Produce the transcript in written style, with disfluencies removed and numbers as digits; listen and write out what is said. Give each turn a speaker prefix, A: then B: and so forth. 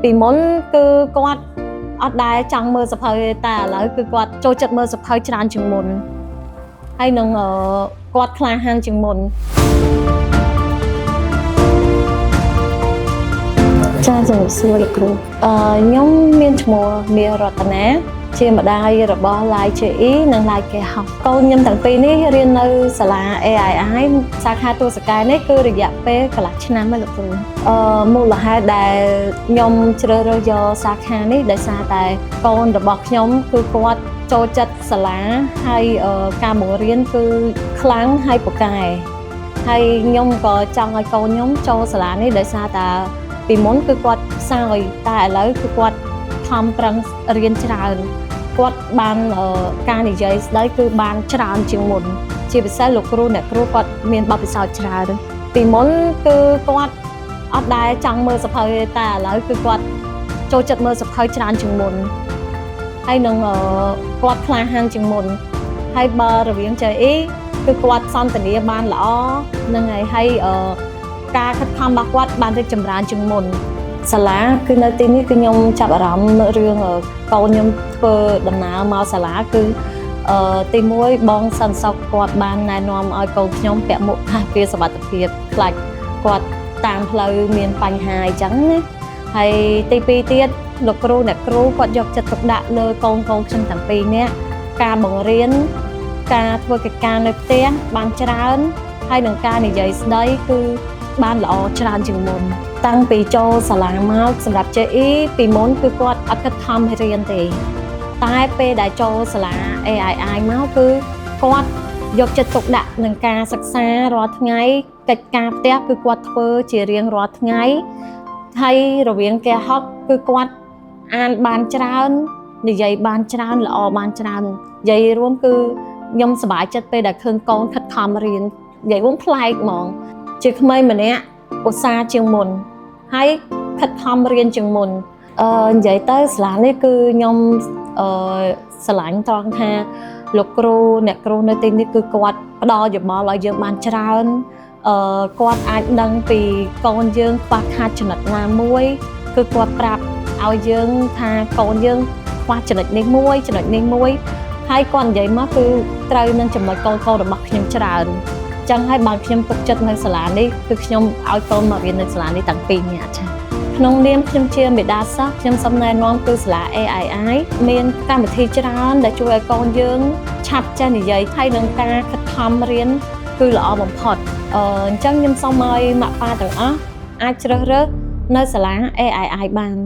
A: ពីមុនគឺគាត់អត់ដែរចង់មើលសភៅទេតែឥឡូវគឺគាត់ចូលចិត្តមើលសភៅច្រើនជាងមុនហើយនឹងគាត់ក្លាហានជាងមុនចាជំរាបសួរលោកគ្រូខ្ញុំមានឈ្មោះមាសរតនាជាម្ដាយរបស់ LIGE និង LIGE កូនខ្ញុំទាំងពីរនេះរៀននៅសាលា AII សាខាតួសកែនេះគឺរយៈពេលកន្លះឆ្នាំហើយលោកគ្រូមូលហេតុដែលខ្ញុំជ្រើសរើសយកសាខានេះដោយសារតែកូនរបស់ខ្ញុំគឺគាត់ចូលចិត្តសាលាហើយការបង្រៀនគឺខ្លាំងហើយពូកែហើយខ្ញុំក៏ចង់ឲ្យកូនខ្ញុំចូលសាលានេះដោយសារតែពីមុនគឺគាត់ខ្សោយតែឥឡូវគឺគាត់ខំប្រឹងរៀនច្រើនគាត់បានការនិយាយស្ដីគឺបានច្រើនជាងមុនជាពិសេសលោកគ្រូអ្នកគ្រូគាត់មានបទពិសោធន៍ច្រើនពីមុនគឺគាត់អត់ដែរចង់មើលសភៅទេតែឥឡូវគឺគាត់ចូលចិត្តមើលសភៅច្រើនជាងមុនហើយនឹងគាត់ក្លាហានជាងមុនហើយបើរវាង JE គឺគាត់សន្ទនាបានល្អនឹងហើយការខិតខំរបស់គាត់បានរីកចម្រើនជាងមុនសាលាគឺនៅទីនេះគឺខ្ញុំចាប់អារម្មណ៍រឿងកូនខ្ញុំធ្វើដំណើរមកសាលាគឺទី1បងសន្តិសុខគាត់បានណែនាំឲ្យកូនខ្ញុំពាក់មួកការពារសុវត្ថិភាពខ្លាចគាត់តាមផ្លូវមានបញ្ហាអញ្ចឹងណាហើយទី2ទៀតលោកគ្រូអ្នកគ្រូគាត់យកចិត្តទុកដាក់លើកូនខ្ញុំទាំងពីរនាក់ការបង្រៀនការធ្វើកិច្ចការនៅផ្ទះបានច្រើនហើយនឹងការនិយាយស្ដីគឺបានល្អច្រើនជាងមុនតាំងពីចូលសាលាមកសម្រាប់ JE ពីមុនគឺគាត់អត់ខិតខំរៀនទេតែពេលដែលចូលសាលា AII មកគឺគាត់យកចិត្តទុកដាក់នឹងការសិក្សារាល់ថ្ងៃកិច្ចការផ្ទះគឺគាត់ធ្វើជារៀងរាល់ថ្ងៃហើយរវាងការហុកគឺគាត់អានបានច្រើននិយាយបានច្រើនល្អបានច្រើននិយាយរួមគឺខ្ញុំសប្បាយចិត្តពេលដែលឃើញកូនខិតខំរៀននិយាយរួមប្លែកហ្មងជាក្មេងម្នាក់ឧស្សាហ៍ជាងមុនហើយខិតខំរៀនជាងមុននិយាយទៅសាលានេះគឺខ្ញុំស្រឡាញ់ត្រង់ថាលោកគ្រូអ្នកគ្រូនៅទីនេះគឺគាត់ផ្ដល់យោបល់ឲ្យយើងបានច្រើនគាត់អាចដឹងពីកូនយើងខ្វះខាតចំណុចណាមួយគឺគាត់ប្រាប់ឲ្យយើងថាកូនយើងខ្វះចំណុចនេះមួយហើយគាត់និយាយមកគឺត្រូវនឹងចំណុចកូនរបស់ខ្ញុំច្រើនចឹងហើយបើខ្ញុំទុកចិត្តនៅសាលានេះគឺខ្ញុំឲ្យកូនមករៀននៅសាលានេះតាំងពីញ៉ាចាក្នុងនាមខ្ញុំជាមេដាសិស្សខ្ញុំសូមណែនាំគឺសាលា AII មានកម្មវិធីច្រើនដែលជួយឲ្យកូនយើងឆាប់ចេះនិយាយហើយនឹងការខិតខំរៀនគឺល្អបំផុតអញ្ចឹងខ្ញុំសូមឲ្យម៉ាក់ប៉ាទាំងអស់អាចជ្រើសរើសនៅសាលា AII បាន